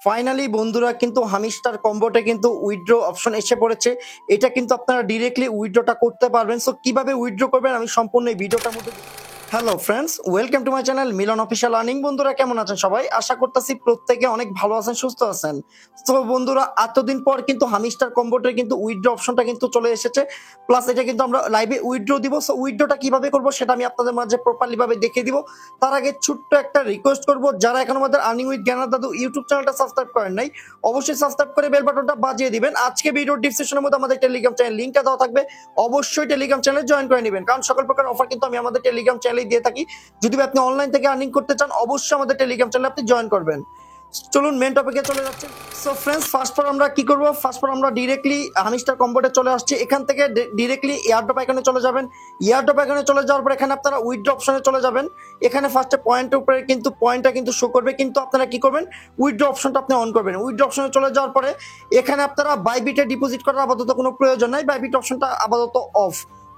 Finally বন্ধুরা কিন্তু hamster কম্বোতে কিন্তু উইথড্র অপশন এসে পড়েছে। এটা কিন্তু আপনারা ডিরেক্টলি উইথড্রটা করতে পারবেন। সো কিভাবে উইথড্র করবেন আমি সম্পূর্ণ এই ভিডিওটার মধ্যে। Hello friends, welcome to my channel Milan official earning. বন্ধুরা কেমন আছেন সবাই? আশা করতেছি প্রত্যেকে অনেক ভালো আছেন, সুস্থ আছেন। তো বন্ধুরা এতদিন পর কিন্তু হামিস্টার কম্বোতে কিন্তু উইথড্র অপশনটা কিন্তু চলে এসেছে। প্লাস এটা কিন্তু আমরা লাইভে উইথড্র দিব। সো উইথড্রটা কিভাবে করব সেটা আমি আপনাদের মাঝে প্রপারলি ভাবে দেখিয়ে দিব। তার আগে ছোট্ট একটা রিকোয়েস্ট করব, যারা এখন আমাদের আর্নিং উইথ জ্ঞানার দাদু ইউটিউব চ্যানেলটা সাবস্ক্রাইব করেন নাই, অবশ্যই সাবস্ক্রাইব করে বেল বাটনটা বাজিয়ে দিবেন। আজকে ভিডিওর ডিসক্রিপশনের মধ্যে আমাদের টেলিগ্রাম চ্যানেল লিংকটা দেওয়া থাকবে, অবশ্যই টেলিগ্রাম চ্যানেলে জয়েন করে নেবেন, কারণ সকল প্রকার অফার কিন্তু আমি আমাদের টেলিগ্রাম চ্যানেলে দিয়ে থাকি। যদি আপনি অনলাইন থেকে আর্নিং করতে চান অবশ্যই আমাদের টেলিগ্রাম চ্যানেলে আপনি জয়েন করবেন। চলুন মেন টপিকে চলে যাচ্ছে। সো ফ্রেন্ডস, ফার্স্ট পর আমরা কি করব, ফার্স্ট পর আমরা ডিরেক্টলি হামিস্টার কম্বোতে চলে আসছি। এখান থেকে ডিরেক্টলি এয়ারড্রপ আইকনে চলে যাবেন। এয়ারড্রপ আইকনে চলে যাওয়ার পর এখানে আপনারা উইথড্র অপশনে চলে যাবেন। এখানে ফার্স্টে পয়েন্টের উপরে কিন্তু পয়েন্টটা কিন্তু শো করবে, কিন্তু আপনারা কি করবেন, উইথড্র অপশনটা আপনি অন করবেন। উইথড্র অপশনে চলে যাওয়ার পরে এখানে আপনারা বাইবিটে ডিপোজিট করার আপাতত কোনো প্রয়োজন নাই, বাইবিট অপশনটা আপাতত অফ।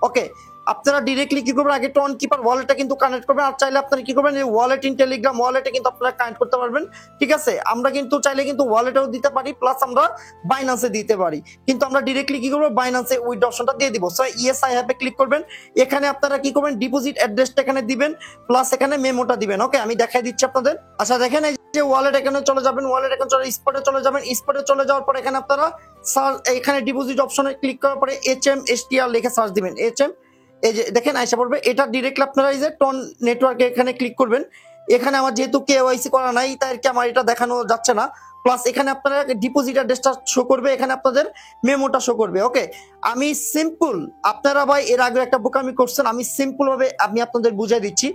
ওকে, আপনারা ডিরেক্টলি কি করবেন, আগে টোন কিপার ওয়ালেটটা কিন্তু কানেক্ট করবেন। আর চাইলে আপনারা কি করবেন, এই ওয়ালেট ইন টেলিগ্রাম ওয়ালেটে কিন্তু আপনারা কানেক্ট করতে পারবেন। ঠিক আছে, আমরা কিন্তু চাইলে কিন্তু ওয়ালেটেও দিতে পারি, প্লাস আমরা বাইন্যান্সে দিতে পারি, কিন্তু আমরা ডিরেক্টলি কি করবো, বাইন্যান্সে উইথড্র অপশনটা দিয়ে দিব। সো ইয়েস আই হ্যাভে ক্লিক করবেন। এখানে আপনারা কি করবেন, ডিপোজিট অ্যাড্রেসটা এখানে দিবেন, প্লাস এখানে মেমোটা দিবেন। ওকে, আমি দেখাই দিচ্ছি আপনাদের। আচ্ছা দেখেন, এই যে ওয়ালেট এখানে চলে যাবেন, ওয়ালেট এখানে চলে স্পটে চলে যাবেন। স্পটে চলে যাওয়ার পর এখানে আপনারা সার্চ, এখানে ডিপোজিট অপশনে ক্লিক করার পরে HMSTR লিখে সার্চ দিবেন। এই যে দেখেন আইসা পড়বে, এটা ডিরেক্টলি আপনারা এই যে টন নেটওয়ার্কে এখানে ক্লিক করবেন। এখানে আমার যেহেতু কেওয়াইসি করা নাই তাই কি আমার এটা দেখানো যাচ্ছে না। প্লাস এখানে আপনারা ডিপোজিট অ্যাড্রেসটা শো করবে, এখানে আপনাদের মেমোটা শো করবে। ওকে, আমি সিম্পল, আপনারা ভাই এর আগে একটা বোকামি করছেন, আমি সিম্পল ভাবে আমি আপনাদের বুঝাই দিচ্ছি।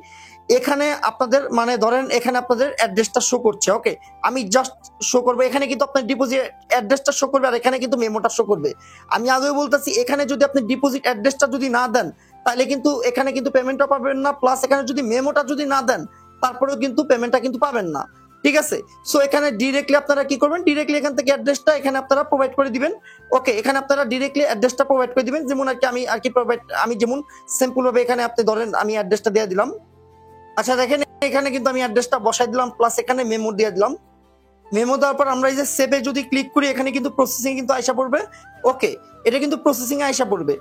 এখানে আপনাদের মানে ধরেন এখানে আপনাদের অ্যাড্রেসটা শো করছে। ওকে, আমি জাস্ট শো করবো, এখানে কিন্তু আপনার ডিপোজিট অ্যাড্রেসটা শো করবে, আর এখানে কিন্তু মেমোটা শো করবে। আমি আগেও বলতেছি, এখানে যদি আপনি ডিপোজিট অ্যাড্রেসটা যদি না দেন তাহলে কিন্তু এখানে কিন্তু পেমেন্টটা পাবেন না, প্লাস এখানে যদি মেমোটা যদি না দেন তারপরেও কিন্তু পেমেন্টটা কিন্তু পাবেন না। ঠিক আছে, সো এখানে ডিরেক্টলি আপনারা কি করবেন, ডিরেক্টলি এখান থেকে অ্যাড্রেসটা এখানে আপনারা প্রোভাইড করে দিবেন। ওকে, এখানে আপনারা ডিরেক্টলি অ্যাড্রেসটা প্রোভাইড করে দিবেন, যেমন আর কি প্রোভাইড, আমি যেমন সিম্পল ভাবে এখানে আপনি ধরেন আমি অ্যাড্রেসটা দিয়ে দিলাম। আচ্ছা দেখেন, এখানে কিন্তু আমি অ্যাড্রেসটা বসাই দিলাম, প্লাস এখানে মেমো দিয়ে দিলাম। মেমো দেওয়ার পর আমরা এই যে সেভে যদি ক্লিক করি, এখানে কিন্তু প্রসেসিং কিন্তু আইসা পড়বে। ওকে, এটা কিন্তু প্রসেসিং এ আইসা পড়বে।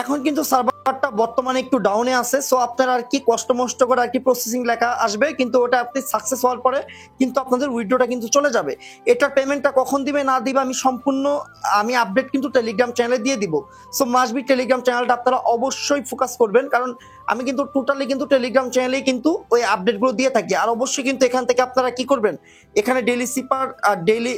এখন কিন্তু সার্ভারটা বর্তমানে একটু ডাউনে আছে। সো আপনারা আর কি কষ্ট মষ্ট করে আর কি প্রসেসিং লেখা আসবে, কিন্তু ওটা আপনি সাকসেস হওয়ার পরে কিন্তু আপনাদের উইথড্রটা কিন্তু চলে যাবে। এটার পেমেন্টটা কখন দিবে না দিবে আমি সম্পূর্ণ আপডেট কিন্তু টেলিগ্রাম চ্যানেলে দিয়ে দিব। সো মাস্ট বি টেলিগ্রাম চ্যানেলটা আপনারা অবশ্যই ফোকাস করবেন, কারণ আমি কিন্তু টোটালি কিন্তু টেলিগ্রাম চ্যানেলেই কিন্তু ওই আপডেটগুলো দিয়ে থাকি। আর অবশ্যই কিন্তু এখান থেকে আপনারা কি করবেন, এখানে ডেইলি সিপার আর ডেইলি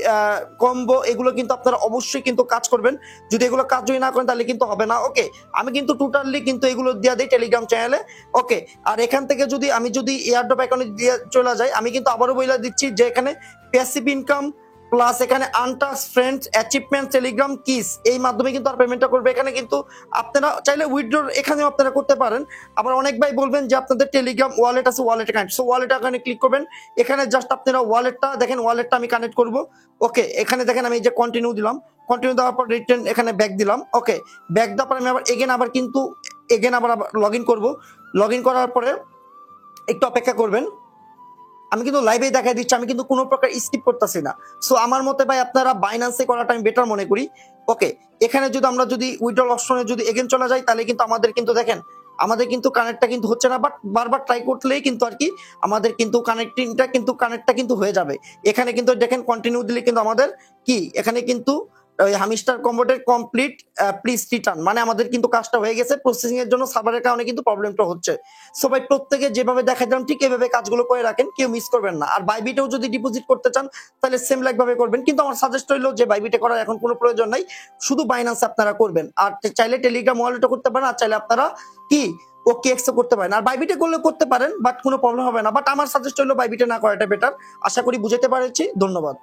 কম্বো এগুলো কিন্তু আপনারা অবশ্যই কিন্তু কাজ করবেন। যদি এগুলো কাজ যদি না করেন তাহলে কিন্তু হবে না। ওকে, আমি কিন্তু টোটালি কিন্তু এগুলো দিয়ে দিই টেলিগ্রাম চ্যানেলে। ওকে, আর এখান থেকে যদি আমি এয়ারড্রপ অ্যাকাউন্টে দিয়ে চলে যাই, আমি কিন্তু আবারও বলে দিচ্ছি যে এখানে প্যাসিভ ইনকাম প্লাস এখানে untouch friends achievement Telegram kiss এই মাধ্যমে কিন্তু আর পেমেন্টটা করবে। এখানে কিন্তু আপনারা চাইলে উইথড্র এখানেও আপনারা করতে পারেন। আবার অনেক ভাই বলবেন যে আপনাদের টেলিগ্রাম ওয়ালেট আছে, ওয়ালেটে কানেক্ট। সো ওয়ালেট এখানে ক্লিক করবেন, এখানে জাস্ট আপনারা ওয়ালেটটা দেখেন, ওয়ালেটটা আমি কানেক্ট করব। ওকে, এখানে দেখেন আমি যে কন্টিনিউ দিলাম, কন্টিনিউ দেওয়ার পর রিটার্ন এখানে ব্যাক দিলাম। ওকে, ব্যাক দেওয়ার পর আমি আবার এগেন আবার লগ ইন করবো। লগ ইন করার পরে একটু অপেক্ষা করবেন, আমি কিন্তু লাইভে দেখাই দিচ্ছি, আমি কিন্তু কোনো প্রকার স্কিপ করতেছি না। সো আমার মতে ভাই আপনারা বাইন্যান্সে করাটা আমি বেটার মনে করি। ওকে, এখানে আমরা যদি উইথড্রল অপশনে যদি এগেন চলে যাই, তাহলে কিন্তু আমাদের কিন্তু দেখেন আমাদের কিন্তু কানেক্টটা কিন্তু হচ্ছে না, বাট বারবার ট্রাই করলেই কিন্তু আর কি আমাদের কিন্তু কানেক্টটা কিন্তু হয়ে যাবে। এখানে কিন্তু দেখেন কন্টিনিউ দিলে কিন্তু আমাদের কি এখানে কিন্তু হামিস্টার কম্বোটের কমপ্লিট প্লিজ রিটার্ন, মানে আমাদের কিন্তু কাজটা হয়ে গেছে। প্রসেসিং এর জন্য সার্ভারের কারণে কিন্তু প্রবলেমটা হচ্ছে। সো ভাই প্রত্যেকে যেভাবে দেখা দিলাম ঠিক এভাবে কাজগুলো করে রাখেন, কেউ মিস করবেন না। আর বাইবিটেও যদি ডিপোজিট করতে চান তাহলে সেম লাইক ভাবে করবেন, কিন্তু আমার সাজেস্ট হইলো যে বাইবিটে করার এখন কোনো প্রয়োজন নাই, শুধু বাইন্যান্স আপনারা করবেন। আর চাইলে টেলিগ্রাম ওয়ালেটও করতে পারেন, আর চাইলে আপনারা কি OKX করতে পারেন, আর বাইবিটে করলে করতে পারেন, বাট কোনো প্রবলেম হবে না। বাট আমার সাজেস্ট হইলো বাইবিটে না করাটা বেটার। আশা করি বুঝাতে পারছি। ধন্যবাদ।